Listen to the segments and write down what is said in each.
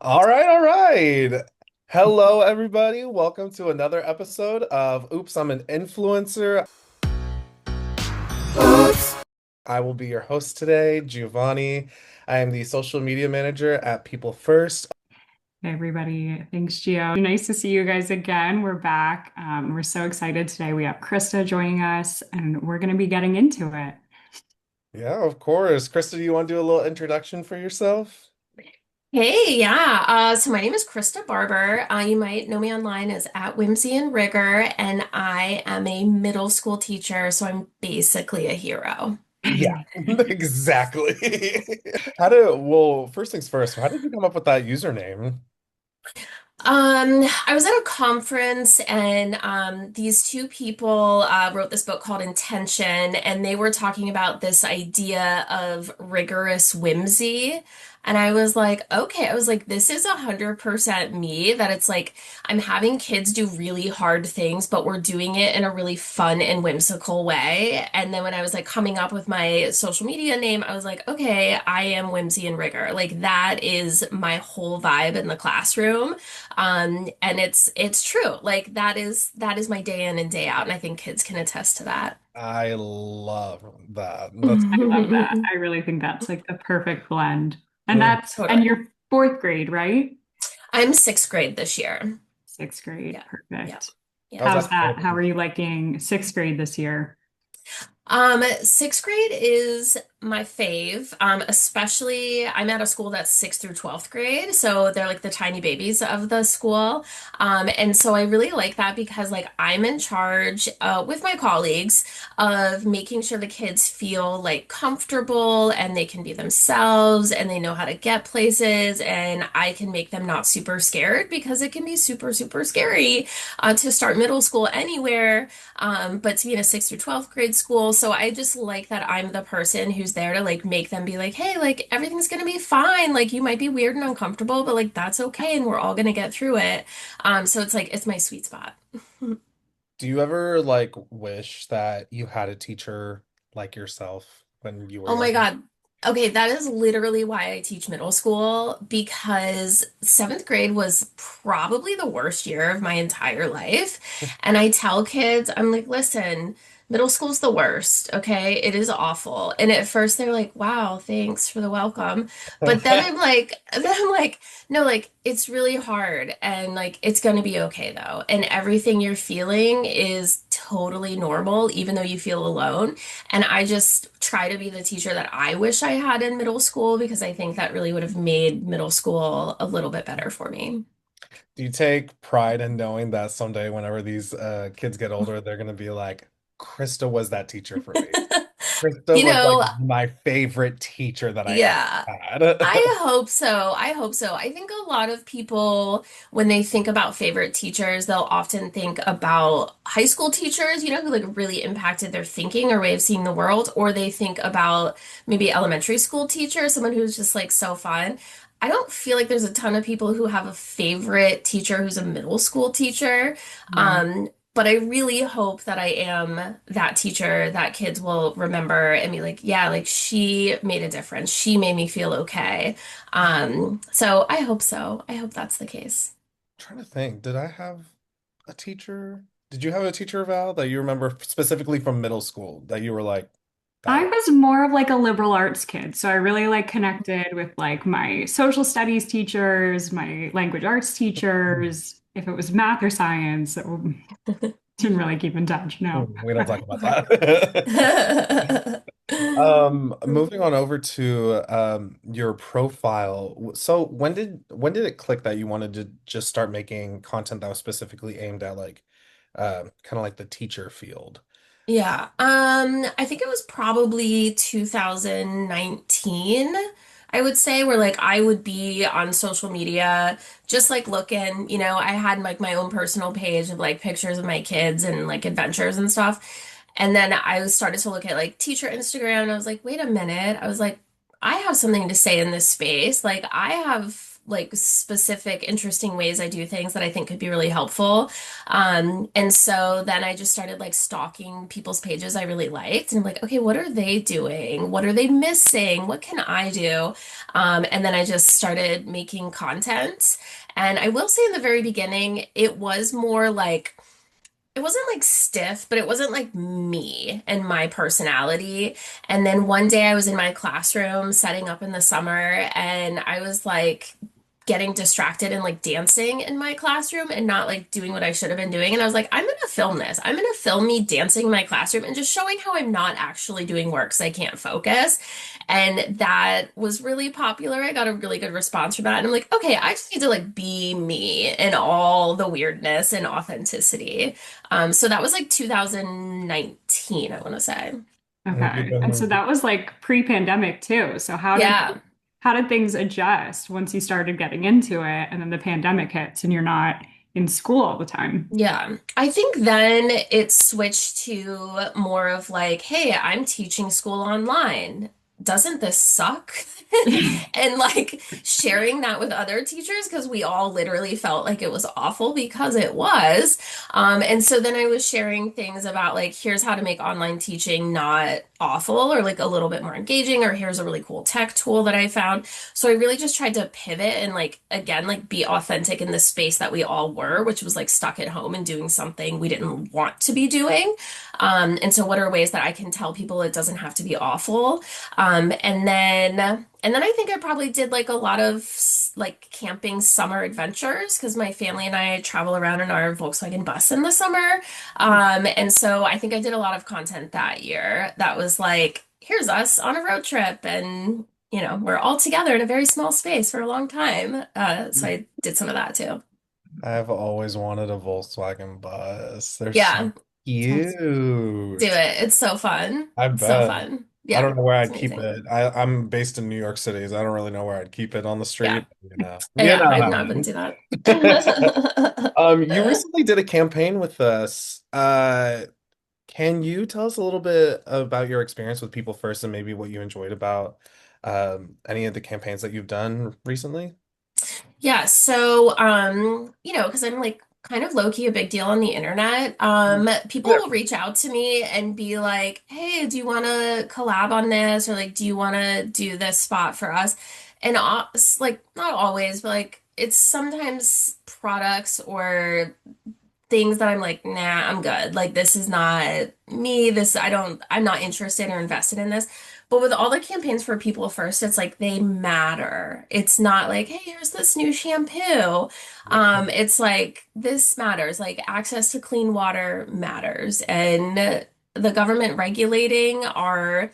All right, all right. Hello, everybody. Welcome to another episode of Oops, I'm an Influencer. I will be your host today, Giovanni. I am the social media manager at People First. Hey everybody, thanks Gio. Nice to see you guys again. We're back. We're so excited today. We have Krista joining us, and we're going to be getting into it. Yeah, of course. Krista, do you want to do a little introduction for yourself? Hey, yeah. So my name is Krista Barbour. You might know me online as at Whimsy and Rigor, and I am a middle school teacher, so I'm basically a hero. Yeah, exactly. First things first, how did you come up with that username? I was at a conference and these two people wrote this book called Intention, and they were talking about this idea of rigorous whimsy. And I was like, okay, I was like, this is 100% me, that it's like I'm having kids do really hard things, but we're doing it in a really fun and whimsical way. And then when I was like coming up with my social media name, I was like, okay, I am whimsy and rigor. Like that is my whole vibe in the classroom. And it's true. Like that is my day in and day out, and I think kids can attest to that. I love that. That's I love that. I really think that's like the perfect blend. And mm, and Totally. you're fourth grade, right? I'm sixth grade this year. Sixth grade. Yeah. Yeah. Perfect. that was Yeah. How's that? How actually are you liking sixth grade this year? Sixth grade is my fave. Especially I'm at a school that's sixth through 12th grade, so they're like the tiny babies of the school. And so I really like that because like I'm in charge, with my colleagues of making sure the kids feel like comfortable and they can be themselves and they know how to get places, and I can make them not super scared because it can be super, super scary, to start middle school anywhere, but to be in a 6th through 12th grade school. So I just like that I'm the person who's there to like make them be like, hey, like everything's gonna be fine. Like you might be weird and uncomfortable, but like that's okay and we're all gonna get through it. So it's like it's my sweet spot. Do you ever like wish that you had a teacher like yourself when you were Oh my young? God. Okay, that is literally why I teach middle school, because seventh grade was probably the worst year of my entire life. And I tell kids, I'm like, listen, middle school's the worst, okay? It is awful. And at first they're like, wow, thanks for the welcome. But then I'm like, no, like it's really hard and like it's gonna be okay though. And everything you're feeling is totally normal, even though you feel alone. And I just try to be the teacher that I wish I had in middle school because I think that really would have made middle school a little bit better for me. Do you take pride in knowing that someday, whenever these kids get older, they're gonna be like, Krista was that teacher for me. Krista You was like know, my favorite teacher that I ever yeah, had. I hope so. I hope so. I think a lot of people, when they think about favorite teachers, they'll often think about high school teachers, who like really impacted their thinking or way of seeing the world, or they think about maybe elementary school teachers, someone who's just like so fun. I don't feel like there's a ton of people who have a favorite teacher who's a middle school teacher. Right. But I really hope that I am that teacher that kids will remember and be like, yeah, like she made a difference. She made me feel okay. So I hope so. I hope that's the case. Trying to think, did I have a teacher? Did you have a teacher, Val, that you remember specifically from middle school that you were like, that I one? was more of like a liberal arts kid, so I really like connected with like my social studies teachers, my language arts teachers. If it was math or science, didn't really keep in touch. No. We don't talk about that. Moving on over to your profile. So when did it click that you wanted to just start making content that was specifically aimed at like kind of like the teacher field? Yeah. I think it was probably 2019, I would say, where like I would be on social media just like looking, I had like my own personal page of like pictures of my kids and like adventures and stuff. And then I started to look at like teacher Instagram, and I was like, wait a minute. I was like, I have something to say in this space. Like I have like specific, interesting ways I do things that I think could be really helpful. And so then I just started like stalking people's pages I really liked. And I'm like, okay, what are they doing? What are they missing? What can I do? And then I just started making content. And I will say in the very beginning, it was more like, it wasn't like stiff, but it wasn't like me and my personality. And then one day I was in my classroom setting up in the summer and I was like getting distracted and like dancing in my classroom and not like doing what I should have been doing. And I was like, I'm gonna film this. I'm gonna film me dancing in my classroom and just showing how I'm not actually doing work because I can't focus. And that was really popular. I got a really good response from that. And I'm like, okay, I just need to like be me and all the weirdness and authenticity. So that was like 2019, I want to say. And you've Okay. And so been that was like pre-pandemic too. So Yeah. how did things adjust once you started getting into it and then the pandemic hits and you're not in school all the time? Yeah. I think then it switched to more of like, hey, I'm teaching school online. Doesn't this suck? And like sharing that with other teachers because we all literally felt like it was awful because it was. And so then I was sharing things about like, here's how to make online teaching not awful or like a little bit more engaging, or here's a really cool tech tool that I found. So I really just tried to pivot and like again like be authentic in the space that we all were, which was like stuck at home and doing something we didn't want to be doing. And so what are ways that I can tell people it doesn't have to be awful? And then I think I probably did like a lot of like camping summer adventures because my family and I travel around in our Volkswagen bus in the summer. And so I think I did a lot of content that year that was like, here's us on a road trip and we're all together in a very small space for a long time. So I did some of that too. I've always wanted a Volkswagen bus. They're so Yeah, That's do cute. it. It's so fun. I It's so bet. fun. I Yeah, don't know where it's I'd keep amazing. it. I'm based in New York City, so I don't really know where I'd keep it on the Yeah. street. You know, you Yeah, know I, how no, I it wouldn't is. do that. You recently did a campaign with us. Can you tell us a little bit about your experience with People First and maybe what you enjoyed about any of the campaigns that you've done recently? Yeah, so because I'm like kind of low-key a big deal on the internet, people Yeah. will reach out to me and be like, "Hey, do you want to collab on this?" or like, "Do you want to do this spot for us?" And like not always, but like it's sometimes products or things that I'm like, nah, I'm good. Like this is not me. I'm not interested or invested in this. But with all the campaigns for People First, it's like they matter. It's not like, hey, here's this new shampoo. It's like this matters. Like access to clean water matters. And the government regulating our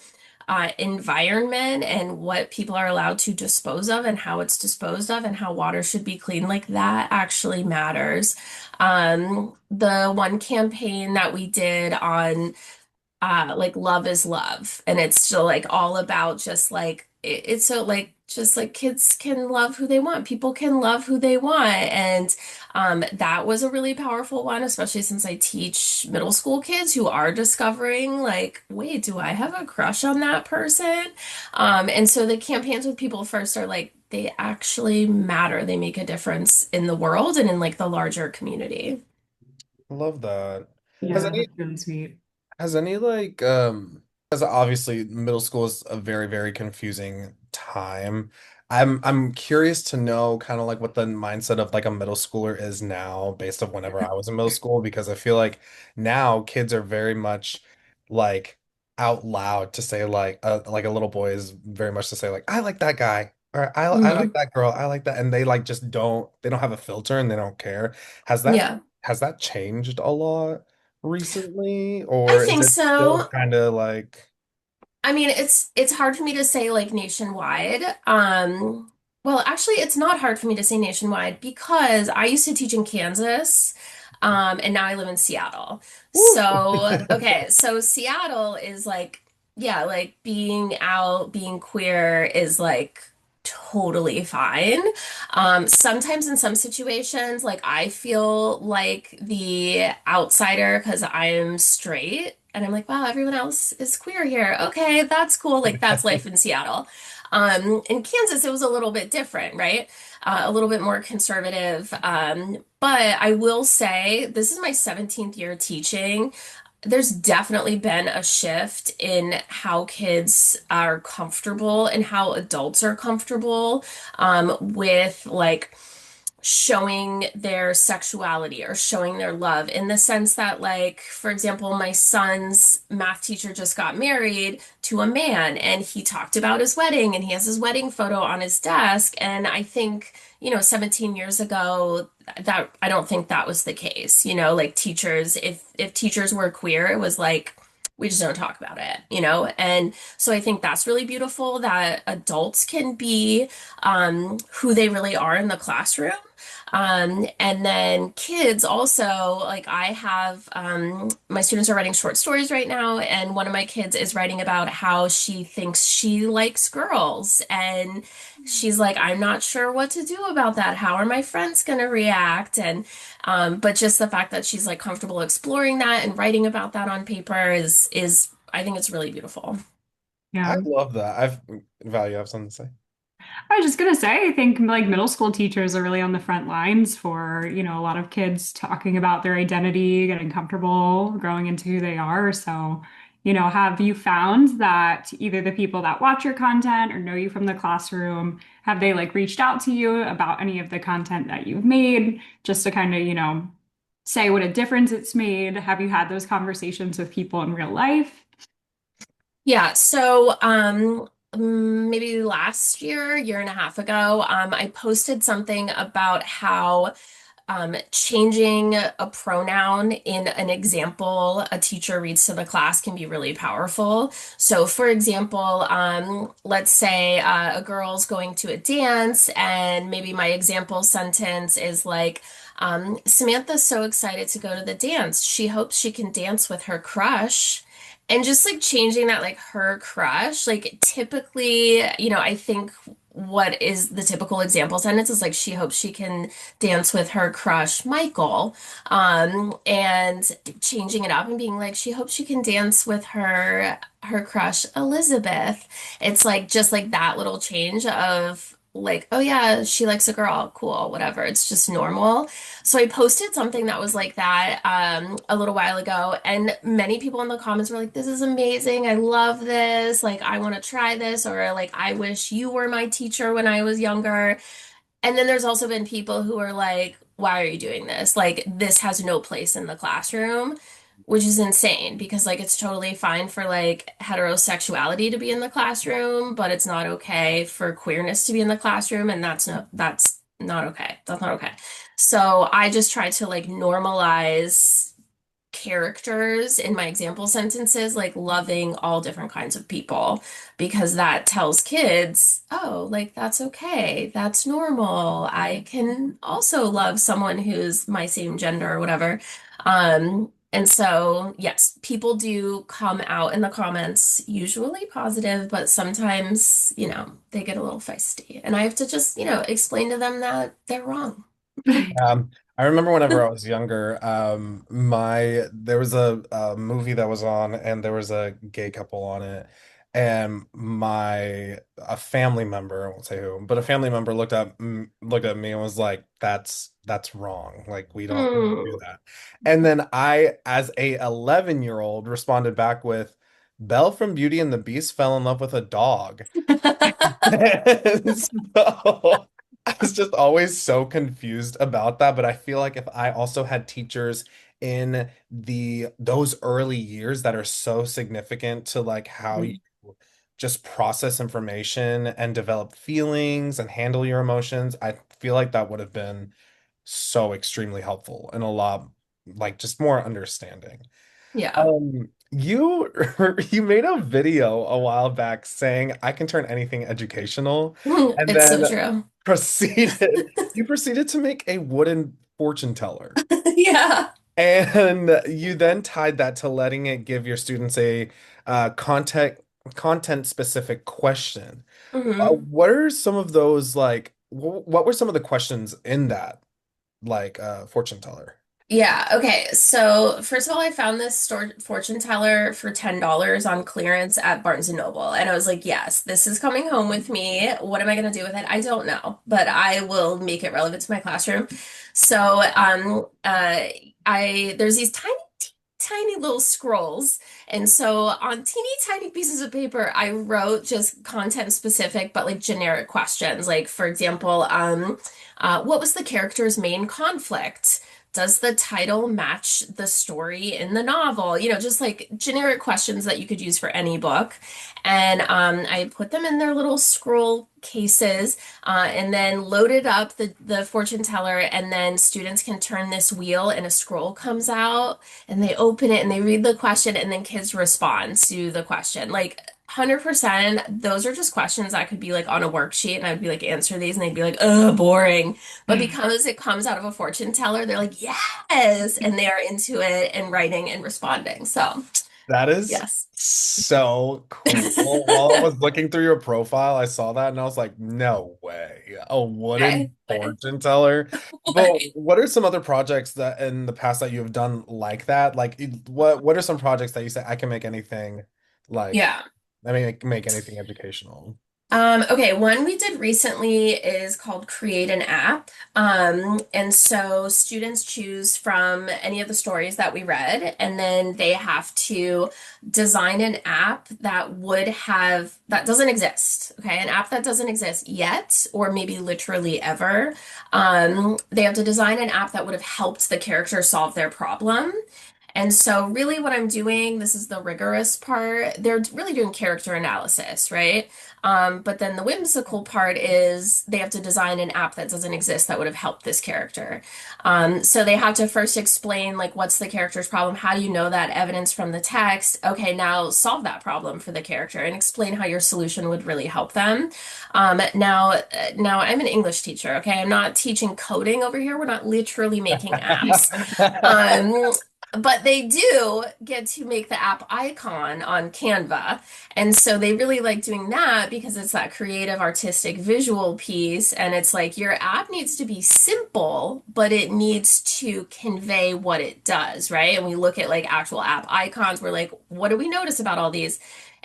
environment and what people are allowed to dispose of and how it's disposed of and how water should be clean, like that actually matters. The one campaign that we did on like love is love, and it's still like all about just like it's so like just like kids can love who they want, people can love who they want, and that was a really powerful one, especially since I teach middle school kids who are discovering like, wait, do I have a crush on that person? And so the campaigns with People First are like they actually matter, they make a difference in the world and in like the larger community. I love that. Has Yeah, any that's really sweet. Has any like because obviously middle school is a very, very confusing time. I'm curious to know kind of like what the mindset of like a middle schooler is now based on whenever I was in middle school because I feel like now kids are very much like out loud to say like a little boy is very much to say like I like that guy or I like Hmm. that girl, I like that, and they like just don't have a filter and they don't care. Has that Yeah, has that changed a lot recently, I or is think it still so. kind of like I mean, it's hard for me to say like nationwide. Well, actually, it's not hard for me to say nationwide because I used to teach in Kansas, and now I live in Seattle. woo? So, okay, so Seattle is like, yeah, like being out, being queer is like totally fine. Sometimes in some situations, like I feel like the outsider because I'm straight. And I'm like, wow, everyone else is queer here. Okay, that's cool. Like that's life in Seattle. In Kansas, it was a little bit different, right? a little bit more conservative. But I will say this is my 17th year teaching. There's definitely been a shift in how kids are comfortable and how adults are comfortable with like showing their sexuality or showing their love in the sense that, like, for example, my son's math teacher just got married to a man and he talked about his wedding and he has his wedding photo on his desk. And I think, 17 years ago, that I don't think that was the case. Like teachers, if teachers were queer, it was like, we just don't talk about it. And so I think that's really beautiful that adults can be who they really are in the classroom. And then kids also, like I have, my students are writing short stories right now, and one of my kids is writing about how she thinks she likes girls. And she's like, I'm not sure what to do about that. How are my friends going to react? And, but just the fact that she's like comfortable exploring that and writing about that on paper I think it's really beautiful. I Yeah. love that. Value, I have something to say. I was just gonna say, I think like middle school teachers are really on the front lines for, a lot of kids talking about their identity, getting comfortable, growing into who they are. So, have you found that either the people that watch your content or know you from the classroom, have they like reached out to you about any of the content that you've made just to kind of, say what a difference it's made? Have you had those conversations with people in real life? Yeah, so maybe last year and a half ago, I posted something about how changing a pronoun in an example a teacher reads to the class can be really powerful. So, for example, let's say a girl's going to a dance, and maybe my example sentence is like, Samantha's so excited to go to the dance. She hopes she can dance with her crush. And just like changing that, like her crush, like typically, I think what is the typical example sentence is like, she hopes she can dance with her crush, Michael. And changing it up and being like, she hopes she can dance with her crush, Elizabeth. It's like just like that little change of like, oh yeah, she likes a girl, cool, whatever. It's just normal. So I posted something that was like that a little while ago, and many people in the comments were like, "This is amazing. I love this. Like, I want to try this," or like, "I wish you were my teacher when I was younger." And then there's also been people who are like, why are you doing this? Like, this has no place in the classroom, which is insane because, like, it's totally fine for like heterosexuality to be in the classroom, but it's not okay for queerness to be in the classroom. And that's not okay. That's not okay. So I just try to like normalize characters in my example sentences, like loving all different kinds of people, because that tells kids, oh, like that's okay, that's normal. I can also love someone who's my same gender or whatever. And so, yes, people do come out in the comments, usually positive, but sometimes, they get a little feisty. And I have to just, explain to them that they're wrong. I remember whenever I was younger, there was a movie that was on, and there was a gay couple on it, and a family member, I won't say who, but a family member looked at me and was like, "That's wrong. Like we don't do Hmm. that." And then I, as a 11-year-old, responded back with, "Belle from Beauty and the Beast fell in love with a dog." And so I was just always so confused about that. But I feel like if I also had teachers in those early years that are so significant to like how you just process information and develop feelings and handle your emotions, I feel like that would have been so extremely helpful and a lot like just more understanding. Yeah. You you made a video a while back saying I can turn anything educational, and It's so then true. proceeded to make a wooden fortune teller. Yeah. And you then tied that to letting it give your students a content specific question. Hmm. What are some of those like what were some of the questions in that like fortune teller? Yeah, okay. So first of all, I found this store fortune teller for $10 on clearance at Barnes and Noble. And I was like, yes, this is coming home with me. What am I going to do with it? I don't know, but I will make it relevant to my classroom. So I there's these tiny little scrolls. And so on teeny tiny pieces of paper, I wrote just content specific, but like generic questions. Like, for example, what was the character's main conflict? Does the title match the story in the novel? You know, just like generic questions that you could use for any book. And I put them in their little scroll cases and then loaded up the fortune teller. And then students can turn this wheel and a scroll comes out and they open it and they read the question and then kids respond to the question. Like 100%, those are just questions that could be like on a worksheet and I'd be like, answer these and they'd be like, ugh, boring. But because it comes out of a fortune teller, they're like, yes, and they are into it and writing and responding. So, That is yes. so cool. While I was looking through your profile, I saw that and I was like, no way. A Okay. wooden fortune teller. But what are some other projects that in the past that you've done like that? Like what are some projects that you say I can make anything like Yeah. I mean I can make anything educational? Okay, one we did recently is called Create an App. And so students choose from any of the stories that we read, and then they have to design an app that doesn't exist. Okay, an app that doesn't exist yet, or maybe literally ever. They have to design an app that would have helped the character solve their problem. And so, really, what I'm doing, this is the rigorous part, they're really doing character analysis, right? But then the whimsical part is they have to design an app that doesn't exist that would have helped this character. So they have to first explain, like, what's the character's problem? How do you know that evidence from the text? Okay, now solve that problem for the character and explain how your solution would really help them. Now I'm an English teacher, okay? I'm not teaching coding over here. We're not literally making apps. Um, but they do get to make the app icon on Canva. And so they really like doing that because it's that creative, artistic, visual piece. And it's like your app needs to be simple, but it needs to convey what it does, right? And we look at like actual app icons. We're like, what do we notice about all these?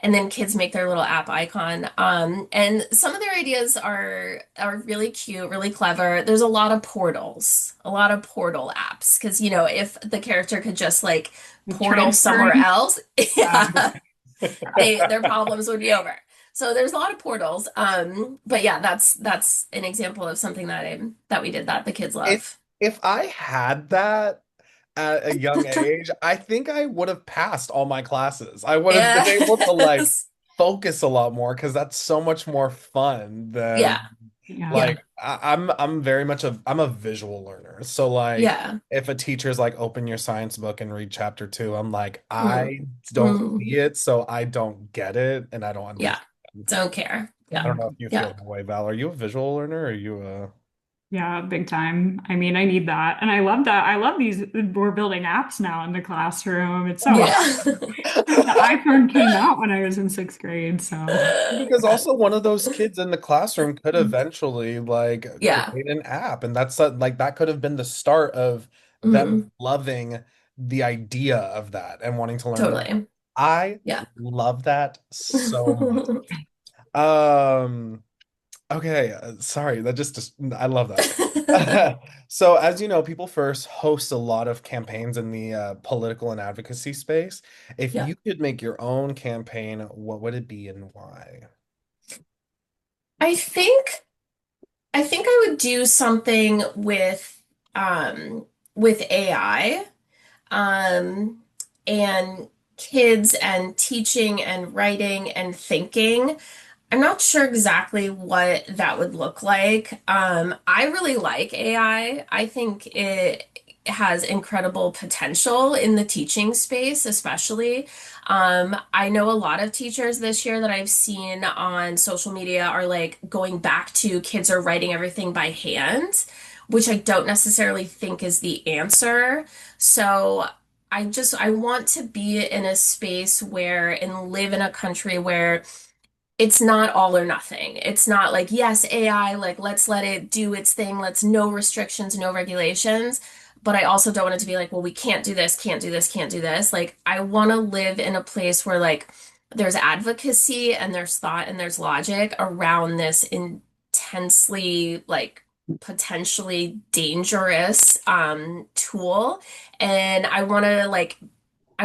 And then kids make their little app icon. And some of their ideas are really cute, really clever. There's a lot of portal apps, because you know, if the character could just like portal somewhere Transferring. else, Yeah. yeah, their problems would be over. So there's a lot of portals. But yeah, that's an example of something that we did that the kids If love. if I had that at a young age, I think I would have passed all my classes. I would have been able to like Yes. focus a lot more because that's so much more fun than Yeah. Yeah. Yeah. like I'm very much I'm a visual learner. So like Yeah. if a teacher's like open your science book and read chapter two, I'm like Mm. I don't see Mm. it, so I don't get it and I don't Yeah. understand. Don't care. I Yeah. don't know if you feel Yeah. that way, Val. Are you a visual learner or are you a Yeah, big time. I mean, I need that. And I love that. I love these. We're building apps now in the classroom. It's so awesome. Yeah. The iPhone came out when I was in sixth grade. So, because also one of those kids in the classroom could eventually like Yeah. create an app, and that's like that could have been the start of them Mm. loving the idea of that and wanting to learn more. Totally. I Yeah. love that so much. Um, okay, sorry, just I love that. So as you know, People First hosts a lot of campaigns in the political and advocacy space. If Yeah. you could make your own campaign, what would it be and why? I think I think I would do something with AI and kids and teaching and writing and thinking. I'm not sure exactly what that would look like. I really like AI. I think it has incredible potential in the teaching space, especially. I know a lot of teachers this year that I've seen on social media are like going back to kids are writing everything by hand, which I don't necessarily think is the answer. So I want to be in a space where and live in a country where it's not all or nothing. It's not like, yes, AI, like let's let it do its thing. Let's no restrictions, no regulations. but I also don't want it to be like, well, we can't do this, can't do this, can't do this. Like, I want to live in a place where like there's advocacy and there's thought and there's logic around this intensely like potentially dangerous tool. And I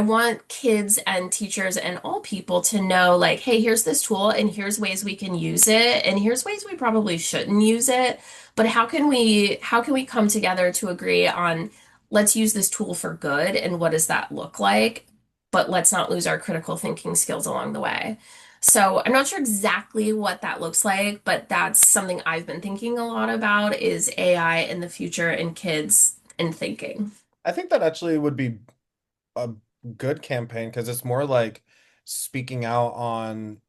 want kids and teachers and all people to know, like, hey, here's this tool, and here's ways we can use it, and here's ways we probably shouldn't use it. But how can we come together to agree on let's use this tool for good, and what does that look like? But let's not lose our critical thinking skills along the way. So I'm not sure exactly what that looks like, but that's something I've been thinking a lot about is AI in the future and kids and thinking. I think that actually would be a good campaign because it's more like speaking out on,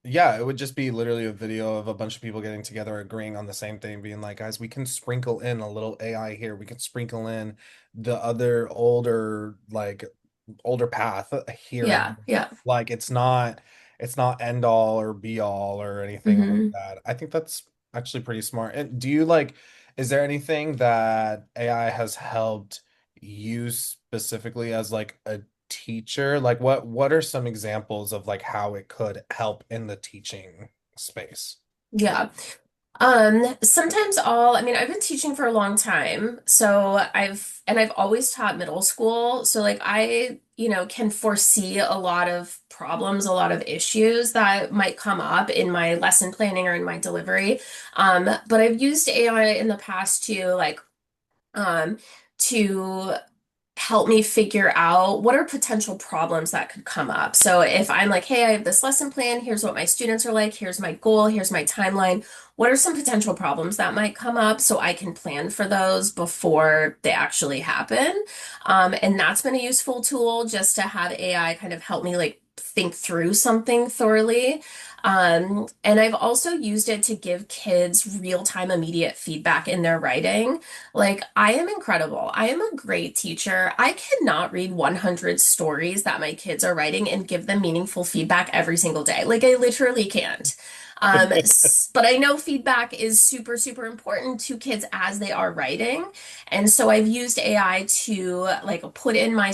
yeah, it would just be literally a video of a bunch of people getting together, agreeing on the same thing, being like, guys, we can sprinkle in a little AI here. We can sprinkle in the other older path here and Yeah, there. yeah. Like it's not end all or be all or anything like hmm that. I think that's actually pretty smart. And do you like, is there anything that AI has helped you specifically as like a teacher? Like what are some examples of like how it could help in the teaching space? Yeah. Sometimes I mean, I've been teaching for a long time, so I've always taught middle school. So like can foresee a lot of problems, a lot of issues that might come up in my lesson planning or in my delivery. But I've used AI in the past um, to help me figure out what are potential problems that could come up. So if I'm like, hey, I have this lesson plan, here's what my students are like, here's my goal, here's my timeline. What are some potential problems that might come up so I can plan for those before they actually happen? And that's been a useful tool just to have AI kind of help me like think through something thoroughly. And I've also used it to give kids real-time immediate feedback in their writing. Like, I am incredible. I am a great teacher. I cannot read 100 stories that my kids are writing and give them meaningful feedback every single day. Like, I literally can't. But I know feedback is super, super important to kids as they are writing. And so I've used AI to like put in my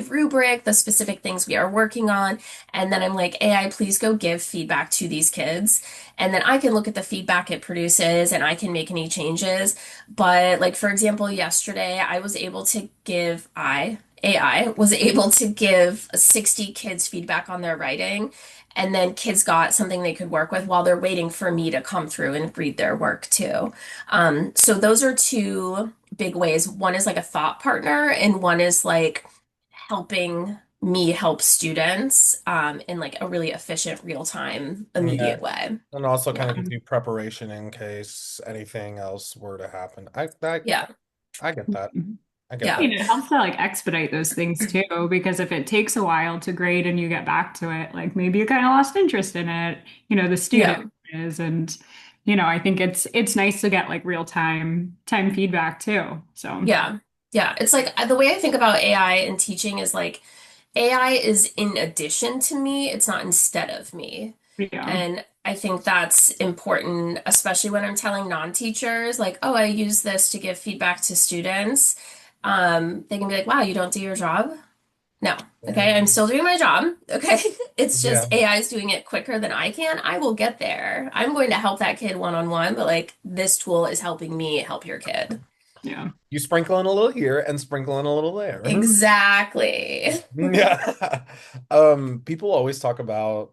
rubric, the specific things we are working on. And then I'm like, AI, please go give feedback to these kids. And then I can look at the feedback it produces and I can make any changes. But like for example, yesterday AI was able to give 60 kids feedback on their writing. And then kids got something they could work with while they're waiting for me to come through and read their work too. So those are two big ways. One is like a thought partner, and one is like helping me help students in like a really efficient, real-time, Yeah. immediate way. And also kind Yeah. of gives you preparation in case anything else were to happen. Yeah. I get that. I get Yeah. that. It helps to like expedite those things too, because if it takes a while to grade and you get back to it, like maybe you kind of lost interest in it, the Yeah. student is, and I think it's nice to get like real time feedback too. So Yeah. Yeah. It's like the way I think about AI and teaching is like AI is in addition to me, it's not instead of me. yeah, And I think that's important, especially when I'm telling non-teachers, like, oh, I use this to give feedback to students. They can be like, wow, you don't do your job? No. Okay, I'm still doing my job. Okay. It's just Yeah. AI is doing it quicker than I can. I will get there. I'm going to help that kid one-on-one, but like this tool is helping me help your kid. yeah. You sprinkle in a little here and sprinkle in a little there. Exactly. Yeah. People always talk about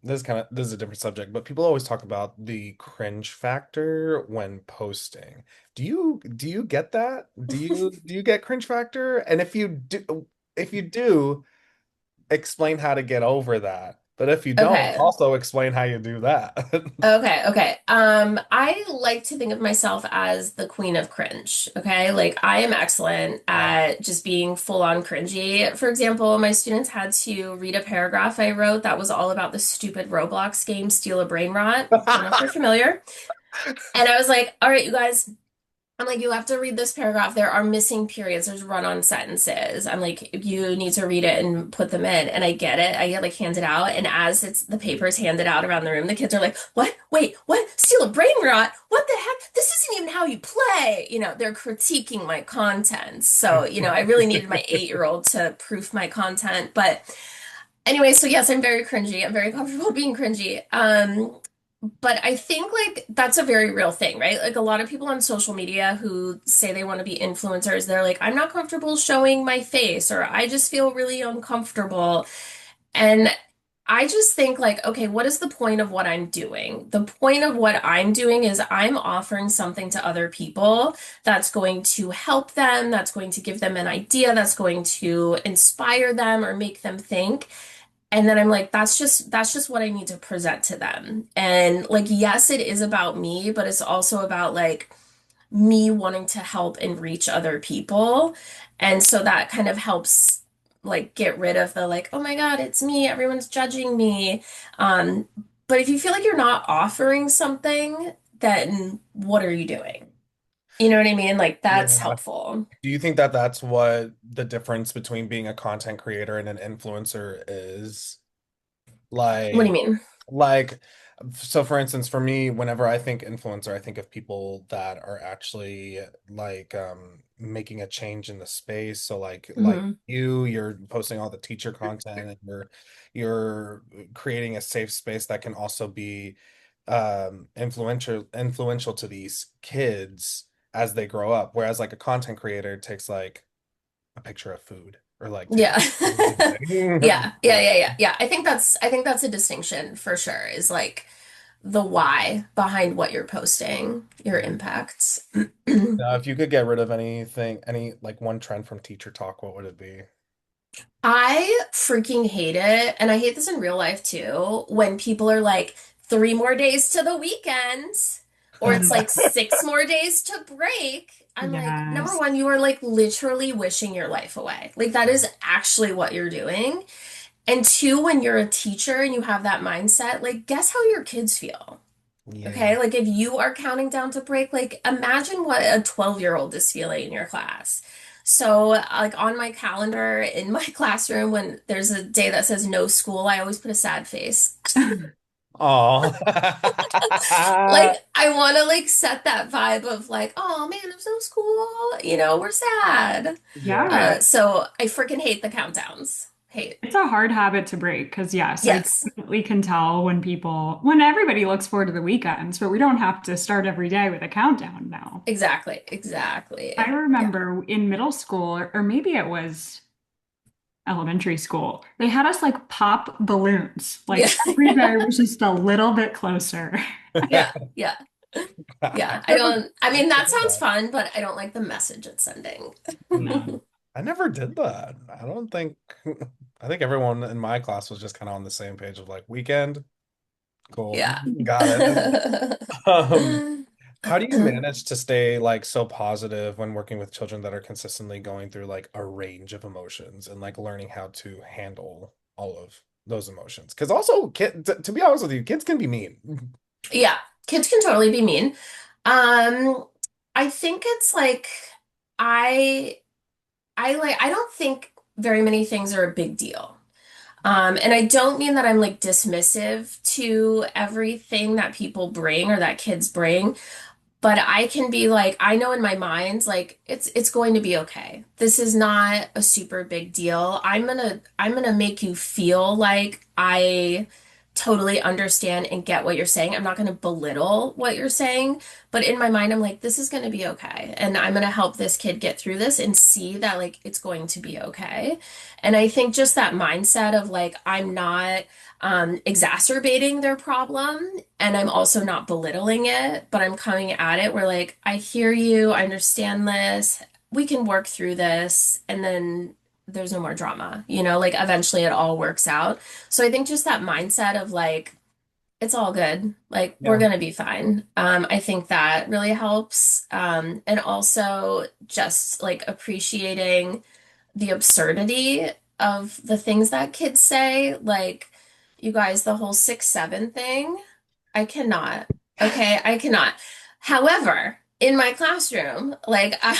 this is a different subject, but people always talk about the cringe factor when posting. Do you get that? Do you get cringe factor? And if you do, explain how to get over that. But if you don't, Okay. also explain how you do that. Okay, okay. I like to think of myself as the queen of cringe. Okay, like I am excellent at just being full on cringy. For example, my students had to read a paragraph I wrote that was all about the stupid Roblox game Steal a Brain Rot. Don't know if you're familiar. And I was like, all right, you guys, I'm like, you have to read this paragraph. There are missing periods. There's run-on sentences. I'm like, you need to read it and put them in. And I get it. I get like handed out. And as the papers handed out around the room, the kids are like, what? Wait, what? Steal a brain rot? What the heck? This doesn't even how you play. They're critiquing my content. So, I really needed my 8-year-old to proof my content. But anyway, so yes, I'm very cringy. I'm very comfortable being cringy. But I think like that's a very real thing, right? Like a lot of people on social media who say they want to be influencers, they're like, I'm not comfortable showing my face, or I just feel really uncomfortable. And I just think like, okay, what is the point of what I'm doing? The point of what I'm doing is I'm offering something to other people that's going to help them, that's going to give them an idea, that's going to inspire them or make them think. And then I'm like, that's just what I need to present to them. And like, yes, it is about me, but it's also about like me wanting to help and reach other people. And so that kind of helps like get rid of the like, oh my God, it's me, everyone's judging me. Um, but if you feel like you're not offering something, then what are you doing? You know what I mean? Like that's Yeah. helpful. Do you think that that's what the difference between being a content creator and an influencer is? What do you Like, mean? like, so for instance, for me, whenever I think influencer, I think of people that are actually like making a change in the space. So like Hmm. you're posting all the teacher content and you're creating a safe space that can also be influential to these kids as they grow up. Whereas like a content creator takes like a picture of food or like takes Yeah. Yeah. Yeah, yeah. yeah, yeah. Yeah. I think that's a distinction for sure, is like the why behind what you're posting, your Yeah. impacts. Now, if you could get rid of anything, any like one trend from Teacher Talk, what would it be? I freaking hate it, and I hate this in real life too, when people are like, 3 more days to the weekend, or it's like 6 more days to break. I'm like, number Yes. one, you are like literally wishing your life away. Like that is actually what you're doing. And two, when you're a teacher and you have that mindset, like guess how your kids feel. Yeah. Okay, like if you are counting down to break, like imagine what a 12-year-old is feeling in your class. So, like on my calendar in my classroom, when there's a day that says no school, I always put a sad face. Oh. Like I want to like set that vibe of like, oh man, there's no school, we're sad. Yeah. Yeah. So I freaking hate the countdowns. Hate. It's a hard habit to break because, yes, I Yes, definitely can tell when everybody looks forward to the weekends, but we don't have to start every day with a countdown now. exactly, I exactly. Yeah. remember in middle school, or maybe it was elementary school, they had us like pop balloons. Yeah. Like every day was just a little bit closer. Yeah, yeah. I Yeah, never I mean, that did sounds that. fun, but I don't like the message it's sending. No. I never did that. I don't think I think everyone in my class was just kind of on the same page of like weekend. Cool. Yeah. Got it. Um, how do you manage to stay like so positive when working with children that are consistently going through like a range of emotions and like learning how to handle all of those emotions? Because also, to be honest with you, kids can be mean. Yeah, kids can totally be mean. Um, I think it's like I I don't think very many things are a big deal. And I don't mean that I'm like dismissive to everything that people bring or that kids bring. But I can be like, I know in my mind, like it's going to be okay. This is not a super big deal. I'm gonna make you feel like I totally understand and get what you're saying. I'm not gonna belittle what you're saying, but in my mind, I'm like, this is gonna be okay. And I'm gonna help this kid get through this and see that like it's going to be okay. And I think just that mindset of like, I'm not exacerbating their problem, and I'm also not belittling it, but I'm coming at it where like, I hear you, I understand this, we can work through this, and then there's no more drama, like eventually it all works out. So I think just that mindset of like, it's all good, like we're Yeah. gonna be fine. I think that really helps. And also just like appreciating the absurdity of the things that kids say. Like, you guys, the whole 6'7" thing, I cannot. Okay, I cannot. However, in my classroom, like I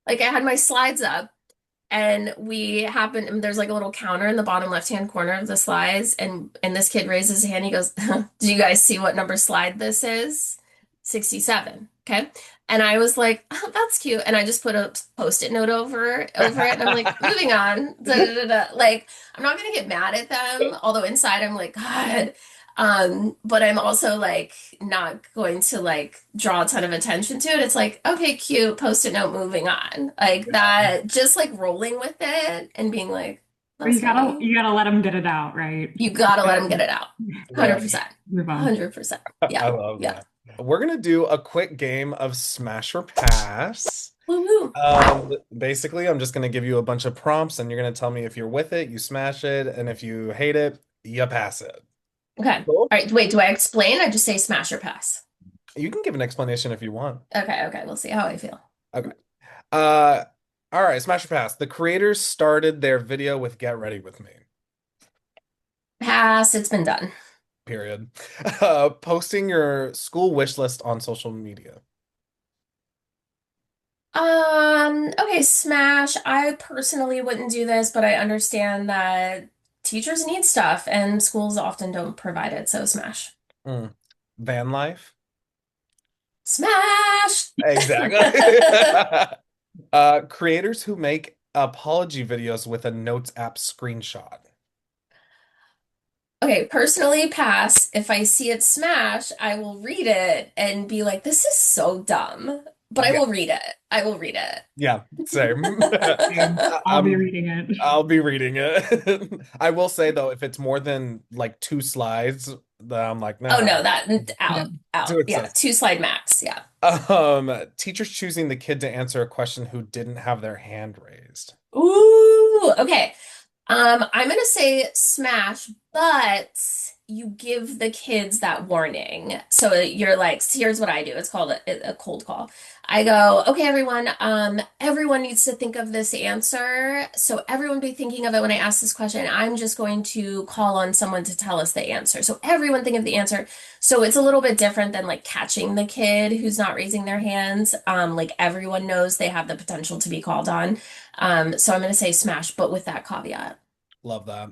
like I had my slides up, and we happen and there's like a little counter in the bottom left-hand corner of the slides, and this kid raises his hand, he goes, "Do you guys see what number slide this is? 67." Okay. And I was like, oh, that's cute. And I just put a post-it note over it. And I'm like, moving on. Da, da, da, da. Like, I'm not gonna get mad at them, although inside I'm like, God. But I'm also like not going to like draw a ton of attention to it. It's like, okay, cute, post-it note, moving on. Like Yeah. that, just like rolling with it and being like, But that's funny. you gotta let them get it out, right? You gotta let them get it out. Yeah. 100%. Move on. 100%. I Yeah. love Yeah. that. We're gonna do a quick game of Smash or Pass. Woo-hoo. Basically, I'm just gonna give you a bunch of prompts, and you're gonna tell me if you're with it, you smash it, and if you hate it, you pass it. Okay. All Cool. right. Wait, do I explain? I just say smash or pass. You can give an explanation if you want. Okay. Okay. We'll see how I feel. Okay. Uh, all right, smash or pass. The creators started their video with "Get ready with me." Pass. It's been done. Period. Posting your school wish list on social media. Okay, smash. I personally wouldn't do this, but I understand that teachers need stuff and schools often don't provide it, so smash. Mm. Van life. Smash! Exactly. Creators who make apology videos with a Notes app screenshot. Okay, personally, pass. If I see it smash, I will read it and be like, this is so dumb. But I Yeah, will read it. I will read it. yeah, same. I'll be reading it. I'll be reading it. I will say though, if it's more than like 2 slides, then I'm like, Oh nah, no, that Yeah. out, too out. Yeah, excessive. 2 slide max. Yeah. Teachers choosing the kid to answer a question who didn't have their hand raised. Ooh, okay. I'm gonna say smash, but you give the kids that warning. So you're like, here's what I do. It's called a cold call. I go, okay, everyone, everyone needs to think of this answer. So everyone be thinking of it when I ask this question. I'm just going to call on someone to tell us the answer. So everyone think of the answer. So it's a little bit different than like catching the kid who's not raising their hands. Like everyone knows they have the potential to be called on. So I'm gonna say smash, but with that caveat. Love that.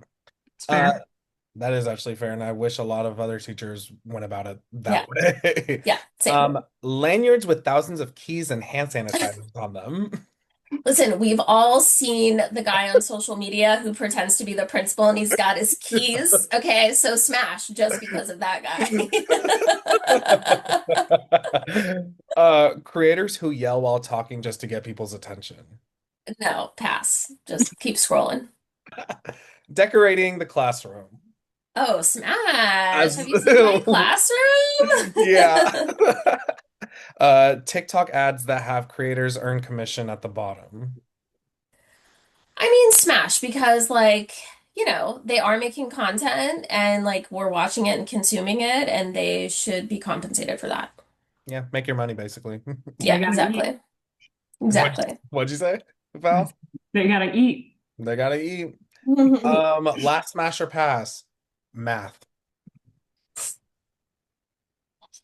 It's Uh, fair. that is actually fair, and I wish a lot of other teachers went about it that Yeah, way. yeah, same. Lanyards with thousands of keys and hand sanitizers on them. Listen, we've all seen the guy on social media who pretends to be the principal and he's got his keys. Okay, so smash just because of that guy. Creators who yell while talking just to get people's attention. No, pass. Just keep scrolling. Decorating the classroom. Oh, smash. As Have you seen my classroom? yeah. TikTok ads that have creators earn commission at the bottom. I mean, smash because they are making content and like we're watching it and consuming it and they should be compensated for that. Yeah, make your money basically. They Yeah, gotta eat. exactly. Exactly. What'd you say, Val? They gotta eat. They gotta eat. Last smash or pass. Math.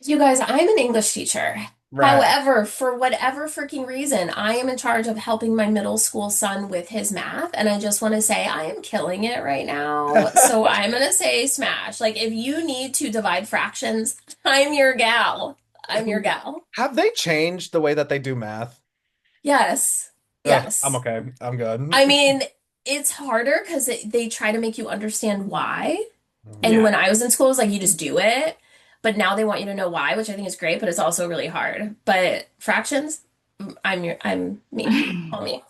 You guys, I'm an English teacher. Right. However, for whatever freaking reason, I am in charge of helping my middle school son with his math, and I just want to say I am killing it right now. So I'm gonna say smash. Like, if you need to divide fractions, I'm your gal. I'm your gal. Have they changed the way that they do math? Yes. Ugh, I'm Yes. okay. I'm I good. mean, it's harder because they try to make you understand why. And Yeah. when I was in school, it was like you just do it. But now they want you to know why, which I think is great, but it's also really hard. But fractions, I'm me. All me.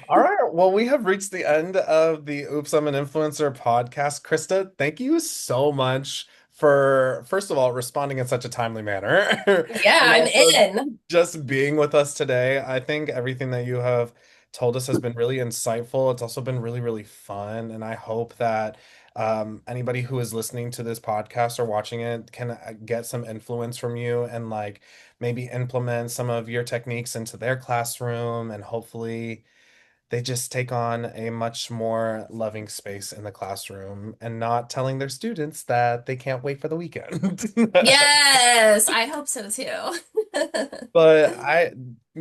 All right. Well, we have reached the end of the Oops, I'm an Influencer podcast. Krista, thank you so much for, first of all, responding in such a timely manner. Yeah, And I'm also in. just being with us today. I think everything that you have told us has been really insightful. It's also been really, really fun. And I hope that anybody who is listening to this podcast or watching it can get some influence from you and like maybe implement some of your techniques into their classroom and hopefully they just take on a much more loving space in the classroom and not telling their students that they can't wait for the weekend. Yes, I hope so too. But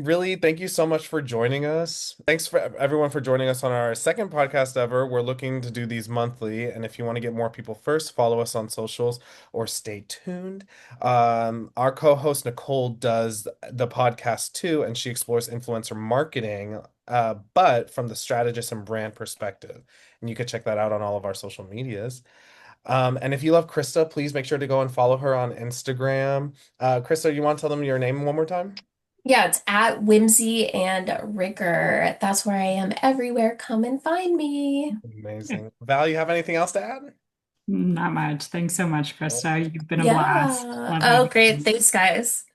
really, thank you so much for joining us. Thanks for everyone for joining us on our second podcast ever. We're looking to do these monthly, and if you want to get more people first, follow us on socials or stay tuned. Our co-host Nicole does the podcast too, and she explores influencer marketing, but from the strategist and brand perspective. And you can check that out on all of our social medias. And if you love Krista, please make sure to go and follow her on Instagram. Krista, you want to tell them your name one more time? Yeah, it's at Whimsy and Rigor. That's where I am everywhere. Come and find me. Amazing. Val, you have anything else to add? Not much. Thanks so much, Nope. Krista. You've been a blast. Yeah. Love Oh, having great. you. Thanks, guys.